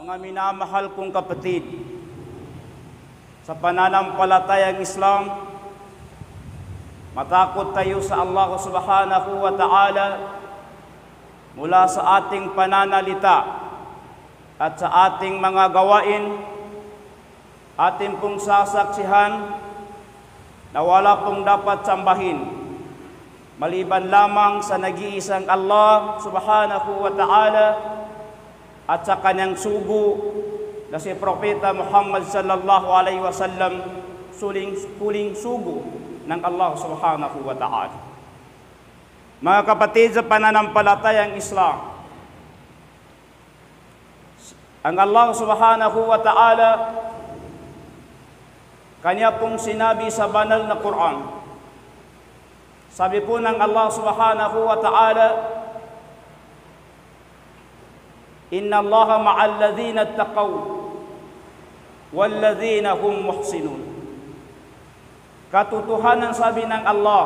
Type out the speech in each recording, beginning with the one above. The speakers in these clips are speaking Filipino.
Mga minamahal kong kapatid, sa pananampalatayang Islam, matakot tayo sa Allah subhanahu wa ta'ala mula sa ating pananalita at sa ating mga gawain. Ating pong sasaksihan na wala pong dapat sambahin maliban lamang sa nag-iisang Allah subhanahu wa ta'ala at sa kanyang sugo na si Propeta Muhammad sallallahu alaihi wasallam, huling sugo ng Allah subhanahu wa ta'ala. Mga kapatid, sa pananampalatayang Islam, ang Allah subhanahu wa ta'ala, kanya pong sinabi sa banal na Quran. Sabi po ng Allah subhanahu wa ta'ala, Inna Allaha ma'al ladhina attaqaw wal ladhina hum muhsinun. Katotohanan, sabi ng Allah,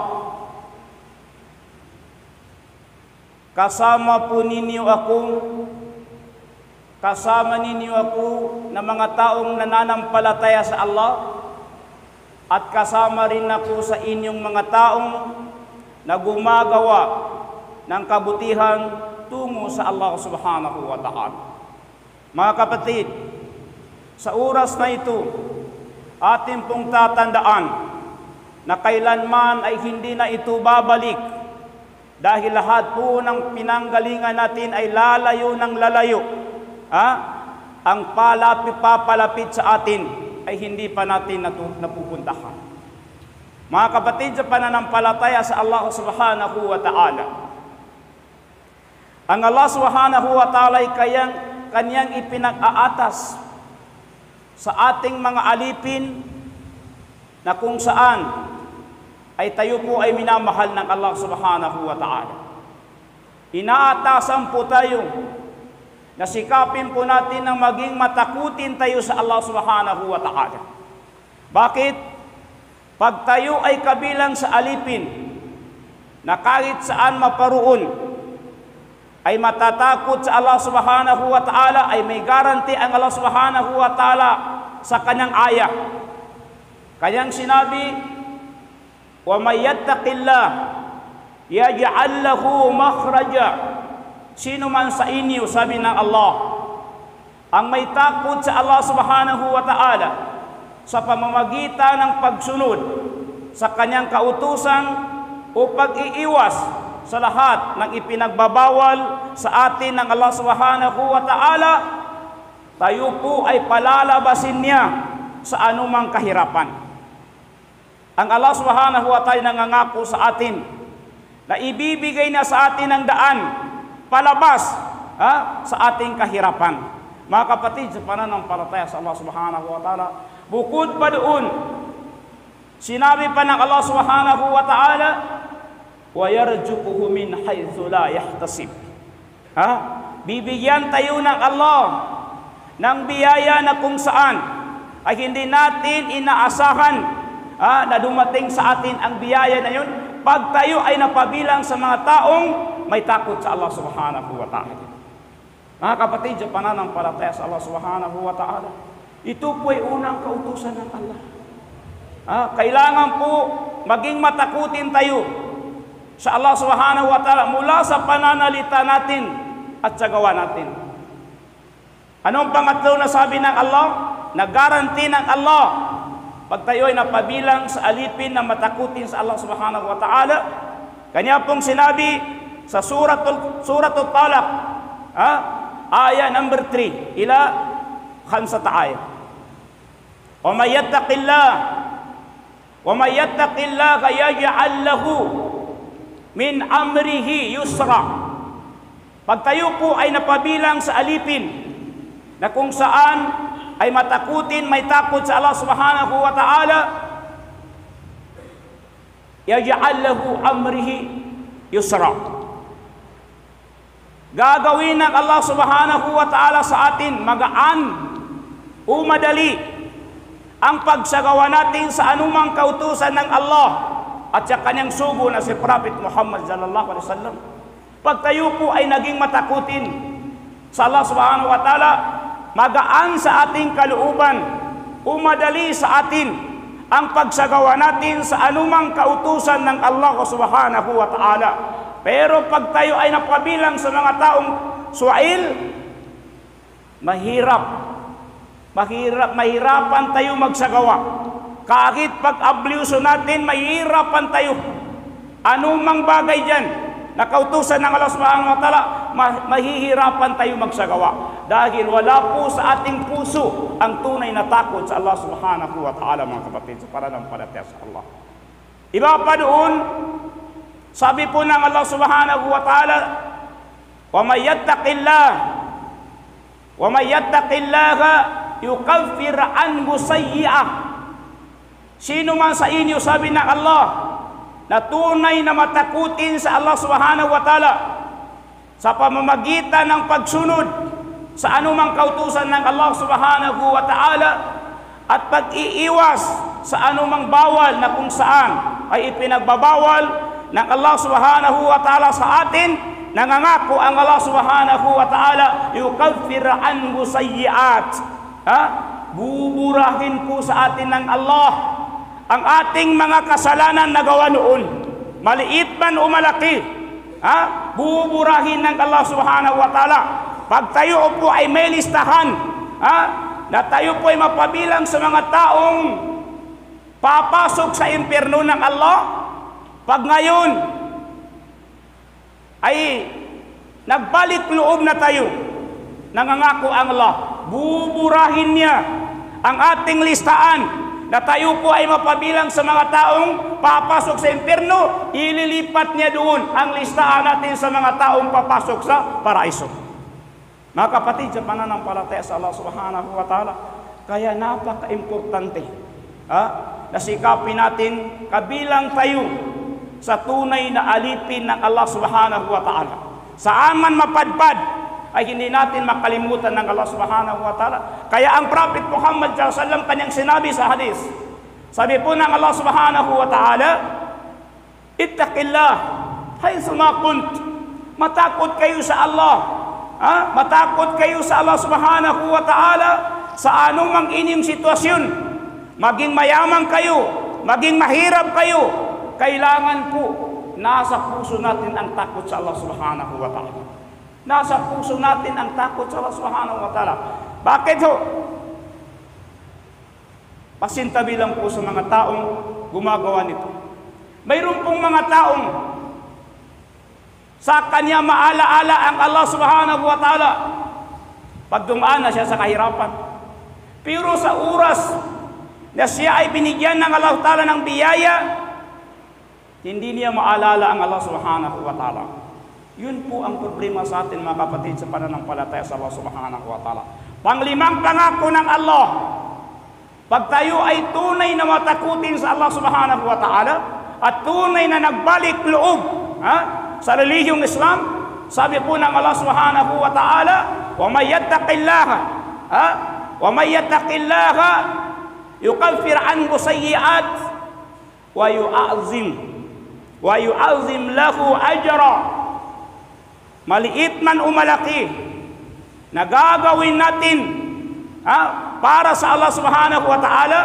kasama ninyo ako na mga taong nananampalataya sa Allah, at kasama rin ako sa inyong mga taong na gumagawa ng kabutihan tungo sa Allah subhanahu wa ta'ala. Mga kapatid, sa oras na ito, atin pong tatandaan na kailanman ay hindi na ito babalik, dahil lahat po ng pinanggalingan natin ay lalayo ng lalayo. Ang papalapit sa atin ay hindi pa natin napupuntahan. Mga kapatid, sa pananampalataya sa Allah subhanahu wa ta'ala, ang Allah subhanahu wa ta'ala ay kanyang ipinag-aatas sa ating mga alipin na kung saan ay tayo po ay minamahal ng Allah subhanahu wa ta'ala. Inaatasan po tayo na sikapin po natin na maging matakutin tayo sa Allah subhanahu wa ta'ala. Bakit? Pag tayo ay kabilang sa alipin na kahit saan maparoon ay matatakot sa Allah subhanahu wa ta'ala, ay may garanti ang Allah subhanahu wa ta'ala sa kanyang ayah. Kanyang sinabi, wa may yattaqillah yaj'al lahu makhraja. Sino man sa inyo, sabi ng Allah, ang may takot sa Allah subhanahu wa ta'ala sa pamamagitan ng pagsunod sa kanyang kautusan o pag-iiwas sa lahat ng ipinagbabawal sa atin ng Allah subhanahu wa ta'ala, tayo po ay palalabasin niya sa anumang kahirapan. Ang Allah subhanahu wa ta'ala nangangako sa atin na ibibigay niya sa atin ang daan palabas sa ating kahirapan. Mga kapatid, sa pananampalataya sa Allah subhanahu wa ta'ala, bukod pa doon, sinabi pa ng Allah subhanahu wa ta'ala, wa yarzuquhu min haythu la yahtasib. Bibigyan tayo ng Allah ng biyaya na kung saan ay hindi natin inaasahan na dumating sa atin ang biyaya na yun, pag tayo ay napabilang sa mga taong may takot sa Allah subhanahu wa ta'ala. Mga kapatid, sa pananampalataya sa Allah subhanahu wa ta'ala, ito po ay unang kautusan ng Allah. Kailangan po maging matakutin tayo sa Allah subhanahu wa ta'ala mula sa pananalita natin at sa gawa natin. Anong pangatlo na sabi ng Allah? Nag-guarantee ng Allah, pag tayo ay napabilang sa alipin na matakutin sa Allah subhanahu wa ta'ala, kanya pong sinabi sa suratul Talaq, ayah number 3 ila 5 ayah. Wa may yattaqillah yaj'al lahu min amrihi yusra. Pag tayo po ay napabilang sa alipin na kung saan ay matakutin, may takot sa Allah subhanahu wa ta'ala, yaj'al lahu amrihi yusra. Gagawin ng Allah subhanahu wa ta'ala sa atin magaan o madali ang pagsagawa natin sa anumang kautusan ng Allah at sa kanyang sugo na si Prophet Muhammad sallallahu alaihi wasallam. Pag tayo po ay naging matakutin sa Allah subhanahu wa ta'ala, magaan sa ating kalooban, umadali sa atin ang pagsagawa natin sa anumang kautusan ng Allah subhanahu wa ta'ala. Pero pag tayo ay napabilang sa mga taong suwail, mahirapan tayo magsagawa. Kahit pag-abluso natin, mahirapan tayo. Anumang bagay dyan na kautusan ng Allah subhanahu wa ta'ala, mahihirapan tayo magsagawa. Dahil wala po sa ating puso ang tunay na takot sa Allah subhanahu wa ta'ala, mga kapatid, sa pananampalataya sa Allah. Iba pa doon, sabi po ng Allah subhanahu wa ta'ala, وَمَنْ يَتَّقِ اللَّهَ يُكَفِّرْ عَنْهُ سَيِّئَةً. Sino man sa inyo, sabi ng Allah, na tunay na matakutin sa Allah subhanahu wa ta'ala sa pamamagitan ng pagsunod sa anumang kautusan ng Allah subhanahu wa ta'ala at pag-iiwas sa anumang bawal na kung saan ay ipinagbabawal ng Allah subhanahu wa ta'ala sa atin, nangangako ang Allah subhanahu wa ta'ala, yukaffir anhu sayyi'at. Buburahin po sa atin ng Allah ang ating mga kasalanan na gawa noon, maliit man o malaki. Buburahin ng Allah subhanahu wa ta'ala. Pag tayo po ay may listahan, na tayo po ay mapabilang sa mga taong papasok sa impyerno ng Allah, pag ngayon ay nagbalik loob na tayo, nangangako ang Allah, buburahin niya ang ating listahan na tayo po ay mapabilang sa mga taong papasok sa impyerno. Ililipat niya doon ang listahan natin sa mga taong papasok sa paraiso. Mga kapatid, sa pananampalataya sa Allah subhanahu wa ta'ala, kaya napaka-importante na sikapin natin kabilang tayo sa tunay na alipin ng Allah subhanahu wa ta'ala. Saan man mapadpad, ay hindi natin makalimutan ng Allah subhanahu wa ta'ala. Kaya ang Prophet Muhammad sallallahu alaihi wasallam kanyang sinabi sa hadis, sabi po ng Allah subhanahu wa ta'ala, ittaqillah haythu ma kunt. Matakot kayo sa Allah. Matakot kayo sa Allah subhanahu wa ta'ala sa anumang inyong sitwasyon. Maging mayaman kayo, maging mahirap kayo, kailangan po nasa puso natin ang takot sa Allah subhanahu wa ta'ala. Nasa puso natin ang takot sa Allah subhanahu wa ta'ala. Bakit ho? Pasintabi lang po sa mga taong gumagawa nito. Mayroon pong mga taong sa kanya maalaala ang Allah subhanahu wa ta'ala pag dumaan na siya sa kahirapan. Pero sa oras na siya ay binigyan ng Allah ta'ala ng biyaya, hindi niya maalala ang Allah subhanahu wa ta'ala. Yun po ang problema sa atin, mga kapatid, sa pananampalataya sa Allah subhanahu wa ta'ala. Panglimang pangako ng Allah, pag tayo ay tunay na matakutin sa Allah subhanahu wa ta'ala at tunay na nagbalik loob sa relihiyong Islam, sabi po ng Allah subhanahu wa ta'ala, وَمَنْ يَتَّقِ اللَّهَ يُكَفِّرْ عَنْهُ سَيِّئَاتٍ وَيُعَظِّمْ لَهُ أَجْرًا. Maliit man o malaki na gagawin natin para sa Allah subhanahu wa ta'ala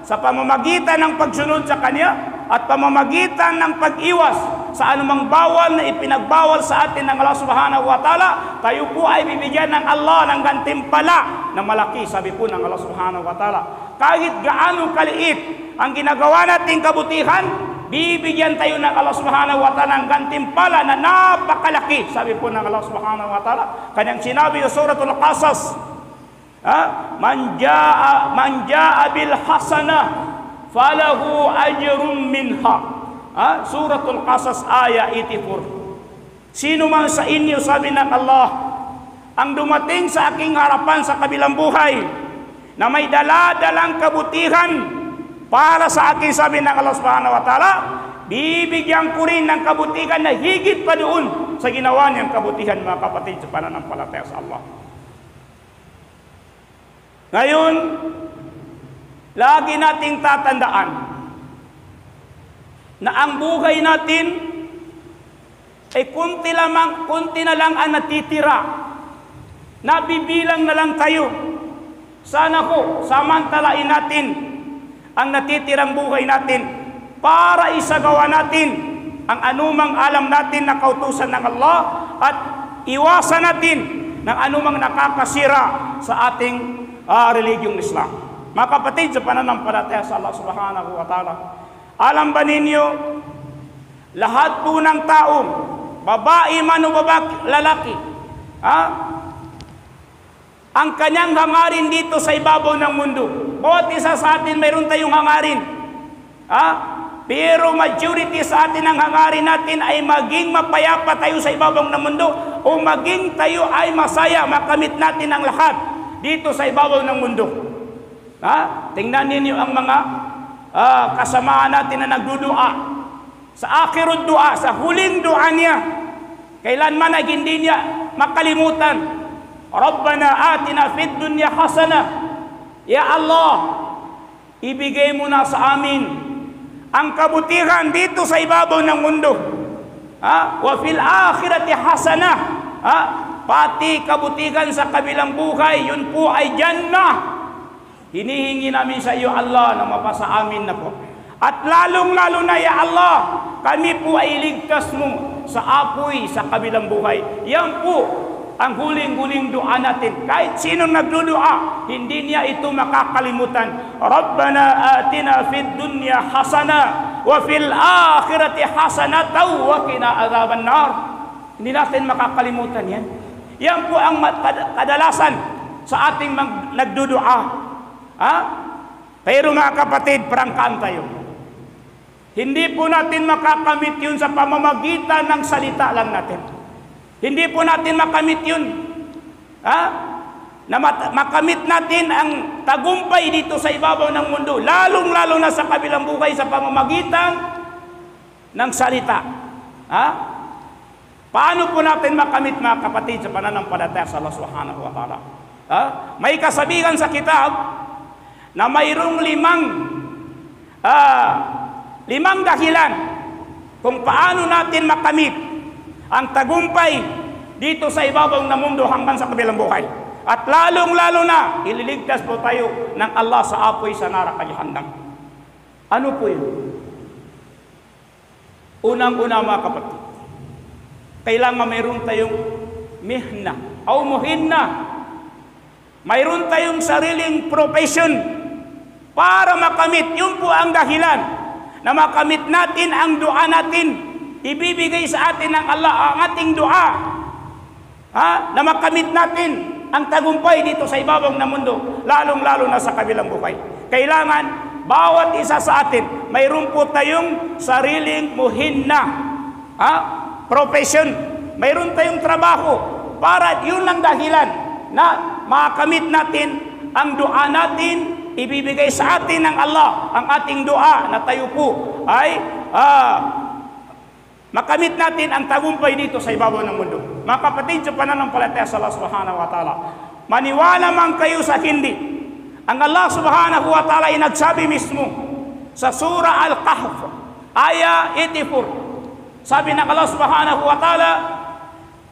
sa pamamagitan ng pagsunod sa Kanya at pamamagitan ng pag-iwas sa anumang bawal na ipinagbawal sa atin ng Allah subhanahu wa ta'ala, tayo po ay bibigyan ng Allah ng gantimpala na malaki, sabi po ng Allah subhanahu wa ta'ala. Kahit gaano kaliit ang ginagawa nating kabutihan, bibigyan tayo ng Allah subhanahu wa ta'ala ng gantimpala na napakalaki, sabi po ng Allah subhanahu wa ta'ala. Kanyang sinabi sa suratul Qasas, man jaa bil hasanah falahu ajrun minha. Suratul Qasas ayat 84. Sino man sa inyo, sabi ng Allah, ang dumating sa aking harapan sa kabilang buhay na may dala-dalang kabutihan para sa akin, sabi ng Allah subhanahu wa ta'ala, bibigyan ko rin ng kabutihan na higit pa doon sa ginawa niyang kabutihan, mga kapatid, sa pananampalataya sa Allah. Ngayon, lagi nating tatandaan na ang buhay natin ay kunti na lang ang natitira. Nabibilang na lang tayo Sana ko, samantalain natin ang natitirang buhay natin para isagawa natin ang anumang alam natin na kautusan ng Allah at iwasan natin ng anumang nakakasira sa ating religiyong Islam. Mga kapatid, sa pananampalataya sa Allah subhanahu wa ta'ala, alam ba ninyo, lahat po ng tao, babae man o lalaki, ang kanyang hangarin dito sa ibabaw ng mundo. Bawat isa sa atin mayroon tayong hangarin. Pero majority sa atin ang hangarin natin ay maging mapayapa tayo sa ibabaw ng mundo o maging tayo ay masaya, makamit natin ang lahat dito sa ibabaw ng mundo. Tingnan ninyo ang mga kasamaan natin na nagdudua sa akhirud dua, sa huling dua niya. Kailanman ay hindi niya makalimutan, Rabbana atina fid dunya hasanah. Ya Allah, ibigay mo na sa amin ang kabutihan dito sa ibabaw ng mundo. Wa fil akhirati hasanah. Pati kabutihan sa kabilang buhay, yun po ay jannah. Hinihingi namin sa iyo, Allah, na mapasa amin na po. At lalong-lalo na, ya Allah, kami po ay iligtas mo sa apoy sa kabilang buhay. Yan po ang huling-huling dua natin. Kahit sinong nagdudua, hindi niya ito makakalimutan. Rabbana atina fid dunya hasana wa fil akhirati hasanatan wa qina adzaban nar. Hindi natin makakalimutan yan. Yan po ang kadalasan sa ating nagdudua. Pero mga kapatid, prangkaan tayo. Hindi po natin makakamit yun sa pamamagitan ng salita lang natin. Hindi po natin makamit yun. Na makamit natin ang tagumpay dito sa ibabaw ng mundo, lalong-lalo na sa kabilang buhay sa pamamagitan ng salita. Paano po natin makamit, mga kapatid, sa pananampalataya sa Allah subhanahu wa ta'ala? May kasabihan sa kitab na mayroong limang dahilan kung paano natin makamit ang tagumpay dito sa ibabaw ng mundo hanggang sa kabilang buhay. At lalong-lalo na, ililigtas po tayo ng Allah sa apoy sa neraka jahanam. Ano po yun? Unang-una, mga kapatid, kailangan mayroon tayong mihna o muhinna. Mayroon tayong sariling profession para makamit. Yun po ang dahilan na makamit natin ang dua natin. Ibibigay sa atin ng Allah ang ating dua, na makamit natin ang tagumpay dito sa ibabaw ng mundo, lalong-lalo na sa kabilang buhay. Kailangan bawat isa sa atin mayroon po tayong sariling muhinna, profession. Mayroon tayong trabaho para yun ang dahilan na makamit natin ang dua natin. Ibibigay sa atin ng Allah ang ating dua na tayo po ay makamit natin ang tagumpay dito sa ibabaw ng mundo. Mga kapatid, sa pananampalataya sa Allah subhanahu wa ta'ala, maniwala man kayo sa hindi, ang Allah subhanahu wa ta'ala ay nagsabi mismo sa surah Al-Kahf, aya 84. Sabi ng Allah subhanahu wa ta'ala,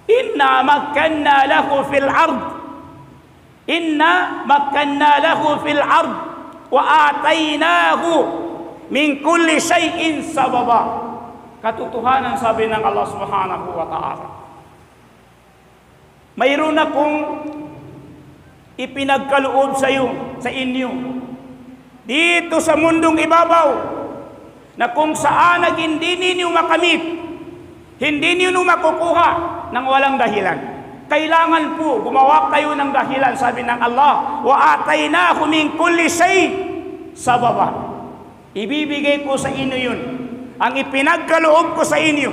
inna makkanna lahu fil ard, inna makkanna lahu fil ard wa atainahu min kulli shay'in sababa. Katotohanan, sabi ng Allah subhanahu wa ta'ala, mayroon akong ipinagkaloob sa inyo dito sa mundong ibabaw, na kung saan hindi ninyo makamit, hindi ninyo makukuha ng walang dahilan. Kailangan po gumawa kayo ng dahilan, sabi ng Allah, wa atainahu min kulli shay sababa. Ibibigay ko sa inyo yun, ang ipinagkaloob ko sa inyo,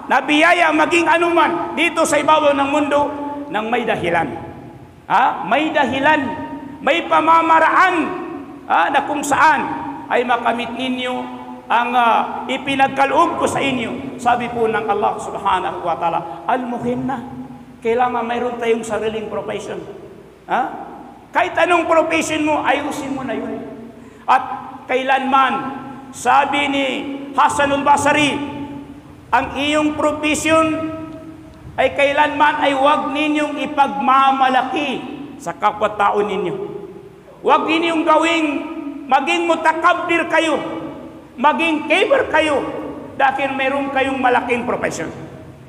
na biyaya maging anuman dito sa ibabaw ng mundo, ng may dahilan. May dahilan, may pamamaraan na kung saan ay makamit ninyo ang ipinagkaloob ko sa inyo. Sabi po ng Allah subhanahu wa ta'ala, al-muhinna. Kailangan mayroon tayong sariling profession. Kahit anong profession mo, ayusin mo na yun. At kailanman, sabi ni Hasanul Basri, ang iyong profession ay kailanman ay huwag ninyong ipagmamalaki sa kapwa-tao ninyo. Huwag ninyong gawing maging mutakabbir kayo, maging kibir kayo, dahil meron kayong malaking profesyon.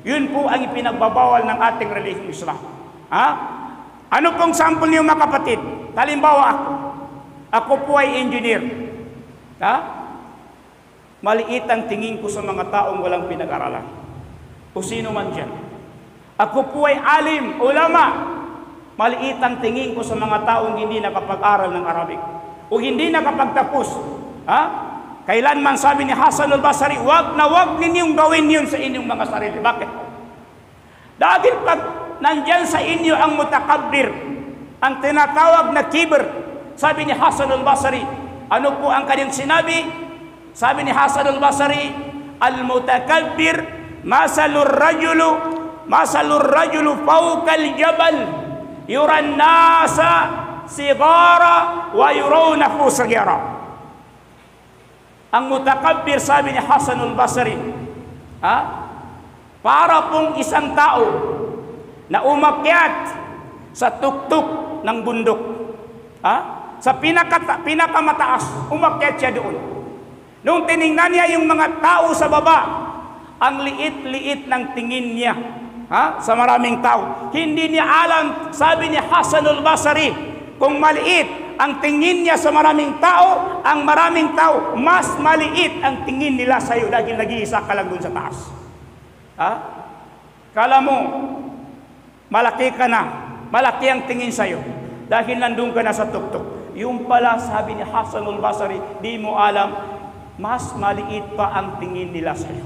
Yun po ang ipinagbabawal ng ating relihiyong Islam. Ha? Ano pong sample niyo mga kapatid? Halimbawa ako po ay engineer. Ha? Maliit ang tingin ko sa mga taong walang pinag-aralan. O sino man dyan. Ako po ay alim, ulama. Maliit ang tingin ko sa mga taong hindi nakapag-aral ng Arabic o hindi nakapagtapos. Ha? Kailanman sabi ni Hasan al-Basri, wag ninyong gawin yun sa inyong mga sarili. Bakit? Dahil pag nandyan sa inyo ang mutakabbir, ang tinatawag na kibir, sabi ni Hasan al-Basri, ano po ang kanyang sinabi? Sabi ni Hasan al-Basri, al-mutakabbir masalur rajulu fawqa al-jabal yuran nasa sigara wa yurawnahu sagira. Ang mutakabbir, sabi ni Hasan al-Basri, para pong isang tao na umakyat sa tuktok ng bundok, sa pinakamataas, umakyat siya doon. Nung tiningnan niya yung mga tao sa baba, ang liit-liit ng tingin niya sa maraming tao. Hindi niya alam, sabi ni Hasan al-Basri, kung maliit ang tingin niya sa maraming tao, ang maraming tao, mas maliit ang tingin nila sa iyo dahil nag-iisa ka lang doon sa taas. Kala mo, malaki ka na, malaki ang tingin sa iyo dahil nandun ka na sa tuktok. Yung pala, sabi ni Hasan al-Basri, di mo alam, mas maliit pa ang tingin nila sa iyo.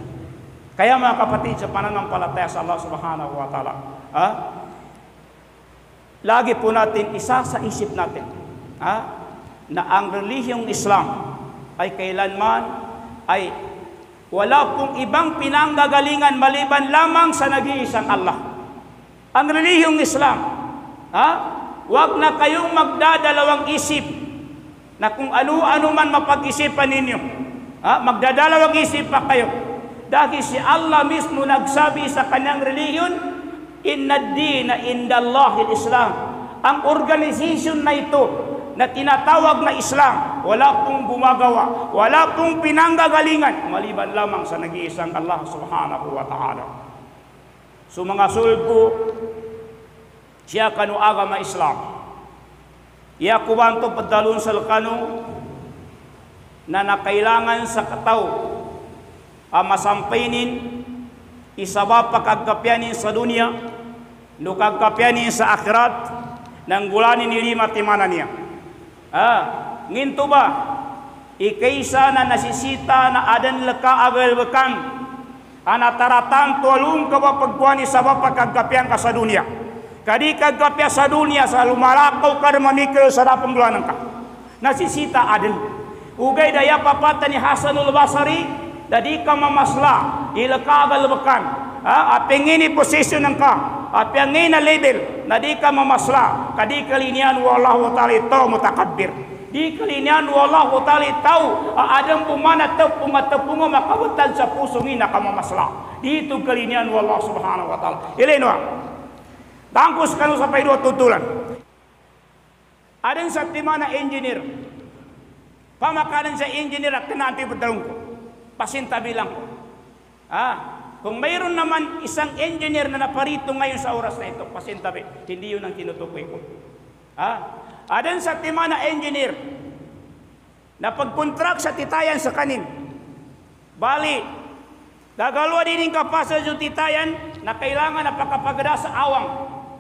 Kaya mga kapatid, sa pananampalataya sa Allah subhanahu wa ta'ala, lagi po natin isa sa isip natin, na ang relihiyong Islam ay kailanman ay wala pong ibang pinanggagalingan maliban lamang sa nag-iisang Allah. Ang relihiyong Islam, huwag na kayong magdadalawang isip na kung ano-ano man mapag-isipan ninyo. Magdadalawang isip pa kayo. Dahil si Allah mismo nagsabi sa kanyang relihiyon, inna ad-dina indallahi al-Islam. Ang organization na ito na tinatawag na Islam, wala pong gumagawa, wala pong pinanggagalingan maliban lamang sa nag-iisang Allah subhanahu wa ta'ala. So mga sulgo, siya kanu agama Islam. Iya kubanto padalon sa kanu na nakailangan sa kataw masampainin isaba pagkagkapyanin sa dunia, no kagkapyanin sa akhirat, nang gulanin ni lima timana niya. Nginto ba, ikaysa na nasisita na adan laka agal bekan, anataratan tualung ka ba pagkuhan isaba pagkagkapyan ka sa dunia. Kadi kagkapya sa dunia, sa lumalakaw ka na mamikil sa dapang gulanan ka. Nasisita adan. Ugay daya papata ni Hasan al-Basri, dadi ka mamasla, ilaka agal bekan, apengini posisyon ng ka, apengini na label, dadi ka mamasla, kadi kalinian wallahu ta'ala ito mutakabbir. Di kalinian wallahu ta'ala ito, adang pumana tepung makabutan sa pusong ina ka mamasla. Dito kalinian wallahu subhanahu wa ta'ala. Ilino, tangkus kanu sa paido tutulan. Adang sa timana engineer, pamakanan sa engineer at kinanti padalong ko. Pasinta bilang ko. Kung mayroon naman isang engineer na naparito ngayon sa oras na ito, pasintabi, hindi yun ang tinutukoy ko. Adan sa timana engineer na pagkontrak sa titayan sa kanin, bali, gagalwa din yung kapasa sa titayan na kailangan na pagkapagada sa awang,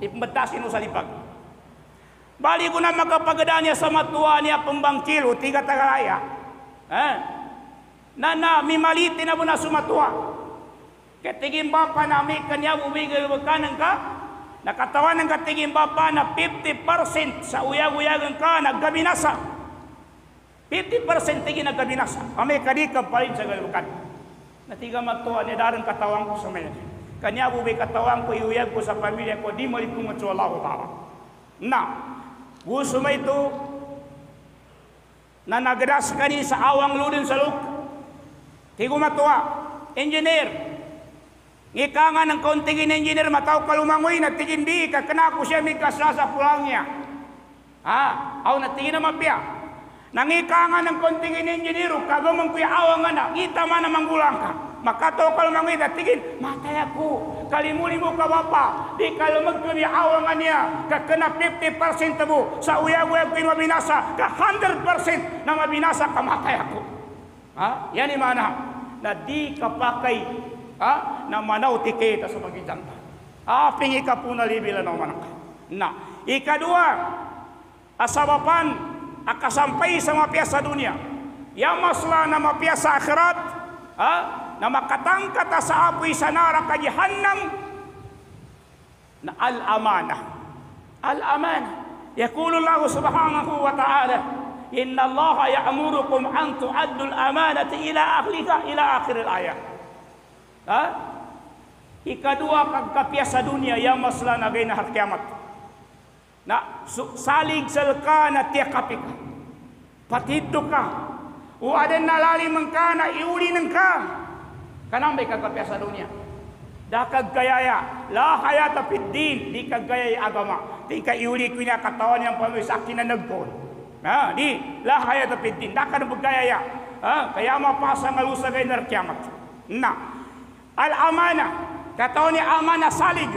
ipambatasin mo sa lipag. Bali ko na magkapagada niya sa matuwa niya pambangkil o tiga tagalaya. Na mimalitin na mo na sumatwa. Katiging bapa na may kanya bumigay wagkanan ka, nakatawan ng katiging bapa na 50% sa uyag-uyagan ka, naggabinasa. 50% tiging naggabinasa. Kami kadikab pa rin sa galukan. Natiga matuwa niya darang katawan ko sa mga. Kanya bumigay katawan ko, iuyag ko sa pamilya ko, di malipungat sa Allah ta'ala. Na, gusto mo ito, na nagras ka rin sa awang ludin sa luk. Tigo matuwa, engineer. Ngika nga ng kauntingin engineer, mataw kalumangoy, nagtigindi ka, kanako siya may kasla sa pulang niya. Aw natingin na mapya. Nangikangan ng konting inenjinero, kagamang kuya awang anak, kita man na manggulang ka. Makatokal mangita, tingin, matay ako. Kalimuli mo ka bapa, di kalamag kami awangan niya, kakana 50% mo, sa uyag-uyag ko yung mabinasa, ka 100% na mabinasa, kamatay ako. Yan yung mana, na di kapakay, na manaw tikita sa magijanta. Pingi ka po na libila ng manak. Ikadua, asabapan, akasampay sa mapya sa dunia, yamasla na mapya sa akhirat, na makatangkat sa apoy sa nara ka jahannam, na al-amana. Al-amana. Yaqulu Allah subhanahu wa ta'ala, inna Allah ya'murukum an tu'addu al-amanati ila ahliha ila akhir al-ayat. Ikadua kagkapya sa dunia, yamasla na gay na kiamat. Na salig salka na tiyakapik. Patiddo ka. O adan nalalimang ka na iuli ng ka. Kanang may kagkapya sa dunia. Da kagkayaya. La hayata piddin. Di kagkayay agama. Di ka iuli ko niya katawan niyang pamisakin na nagpon. Di. La hayata piddin. Da ka na pagkayaya. Kaya mapasa nga lusagay na kiamat. Al-amana. Katawan niya amana salig.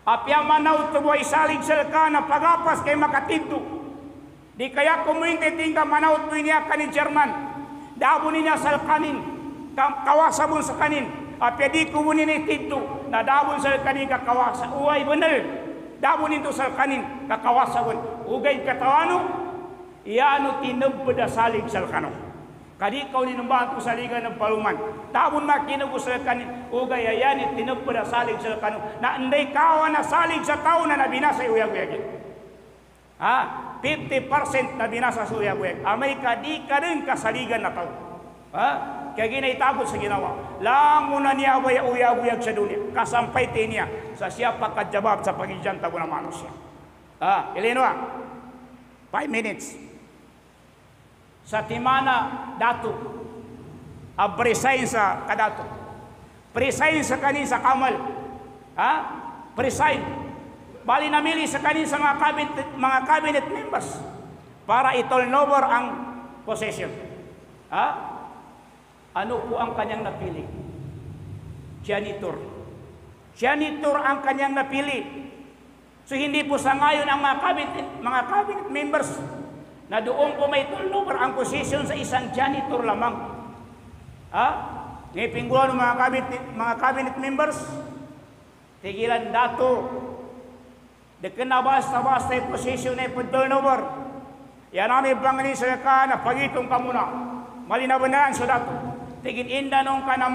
Apya manaw tuboy salig salka na pagapas kay makatiddo. Di kaya kumuinte tingka manaw tuwi niya kanin Jerman. Dabo niya salkanin. Kawasabon sa kanin. Apya di kumunin ni tiddo. Na dabon sa kanin kakawasa. Uway bener. Dabo nito sa kanin kakawasabon. Ugay katawano. Iano tinubda salig salkano. Kadi kau ni numbahan ko sa liga ng paluman. Dabon makinugo sa kanin. Ugay ayan tinubda salig salkano. Na anday kawan na salig sa tao na nabinasa uyag-uyagin. 50% na binasa sa uyag-uyag. Amay kadi ka rin kasaligan na tao. Kaya ginaitabot sa ginawa. Lango na niya uyag-uyag sa dunia. Kasampay niya sa siya pagkadjabab sa pagijanta ko na manos siya. Ilino 5 minutes. Sa timana dato. Presign sa kadato. Presign sa kanin sa kamal. Presign. Bali namili sa kanin sa mga cabinet members para i-turnover ang possession. Ano po ang kanyang napili? Janitor. Janitor ang kanyang napili. So hindi po sa ngayon ang mga cabinet members na doon po may turnover ang position sa isang janitor lamang. Ngipinggulan ng mga cabinet members, tigilan dato. Dekan na basta-basta yung position na yung turnover. Yan namin pangani sa ka na pagitong ka muna. Malinabanan sa dato. Tigin inda nung ka na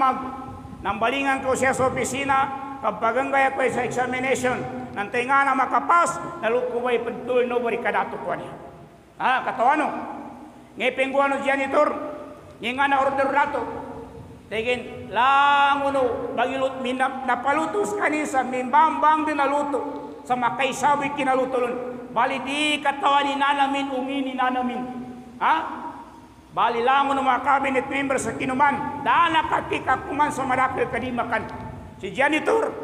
nang balingan ko siya sa opisina, kapag gaya ko sa examination, nang tinga na makapas, nalukubay turnover ikadato ko niya. Katawano. Ngipinggulan ng janitor, nga na order dato. Tigin, lang uno, bagilot, napalutos kanisa, mimbambang din naluto. Sa makaisabi kinalutulon. Bali di katawan ni nanamin, umini nanamin. Bali lang ng mga cabinet members sa kinuman. Dahil nakatikak kuman sa marakil kadimakan. Si janitor,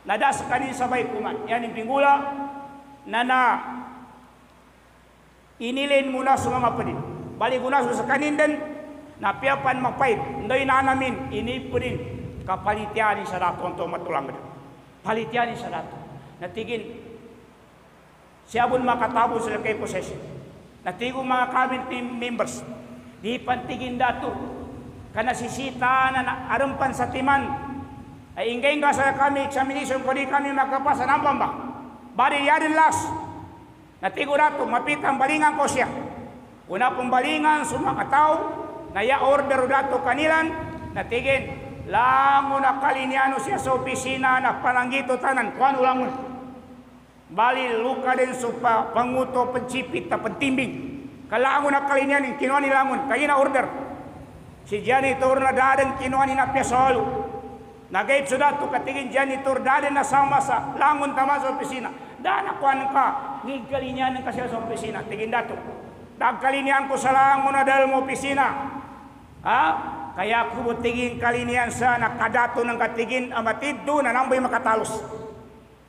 nada sa kanin sabay kuman. Yan yung pingula na inilin muna sa mga padin. Bali guna sa kanin din, napiapan mapait. Ndoy nanamin, inipunin. Kapalitianin sa dato ang matulang. Palitianin sa dato. Natigin siyabon makatabo sila kay possession. Natigo mga cabinet members di pantigin dato kanasisita na arumpan sa timan ay ingay nga sa kami examination ko di kami magkapasa nambang ba bari yarin last natigo dato mapitang balingan ko siya una pong balingan sumakataw na ya order dato kanilan natigin lango na kaliniano siya sa opisina na palanggito tanan kuano langon bali luka din sa panguto pagsipit na pagtimbing kalangon na kalinyan yung kinuha ni langon kaya na order si janitor na dadan kinuha ni na piasalo nagayip sa dato katigin janitor dadan na sama sa langon tama sa opisina daan akuan ka ngig kalinyan ka siya sa opisina tigin dato dagkalinyan ko sa langon na dahil mo opisina kaya kubutigin kalinian sa nakadato ng katigin amatid doon na nang ba'y makatalos.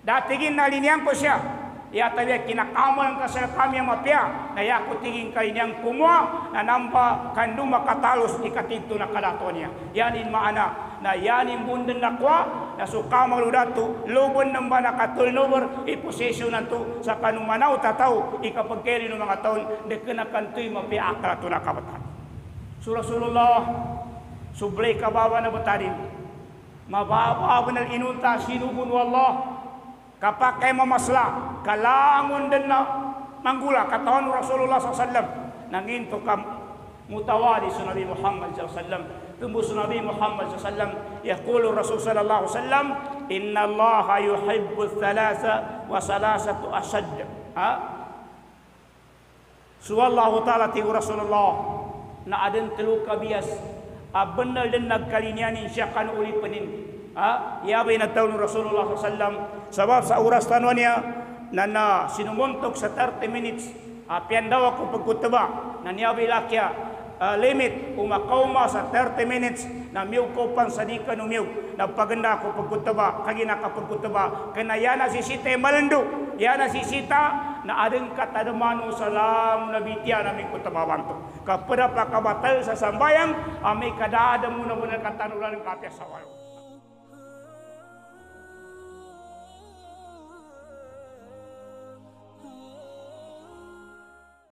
Datigin na linyan ko siya. Ya tabi kinakamal ka sa kami ang mapya na yaku tingin kay niyang kumwa na namba kandu makatalos ikatinto na kadato niya. Yanin maana na yanin bundan nakwa na sukamal udatu lubon ng ba nakatulnover iposesyon nanto sa kanumanaw tataw ikapagkeri ng mga taon na kinakantoy mapya akala to na kabatan. Rasulullah sublay kabawa na batadin mababaw na inunta sinubun wallah kapag kay mamasla kalangon din na manggula katawan Rasulullah SAW nanginto ka mutawali sa Nabi Muhammad SAW tumbus Nabi Muhammad SAW yaqulu Rasul sallallahu alaihi wasallam inna Allah yuhibbu thalatha wa salasatu ashad suwallahu ta'ala tigu Rasulullah na adan telu kabias benar din nagkalinyanin siya kan uli penin ya bay na taon Rasulullah SAW sebab sa oras tanwa niya na sinumuntok sa 30 minutes pian daw ako pagkutaba na niya bay lakya limit umakauma sa 30 minutes na miyaw ko pan sa di ka numiyaw na paganda ako pagkutaba kagina ka pagkutaba kaya yana sisita malandu yana sisita na adeng katadamano salam nabitya namin kutabawanto kapada pa kabatal sa sambayang amay kadada muna muna katanulan kapya sawalo.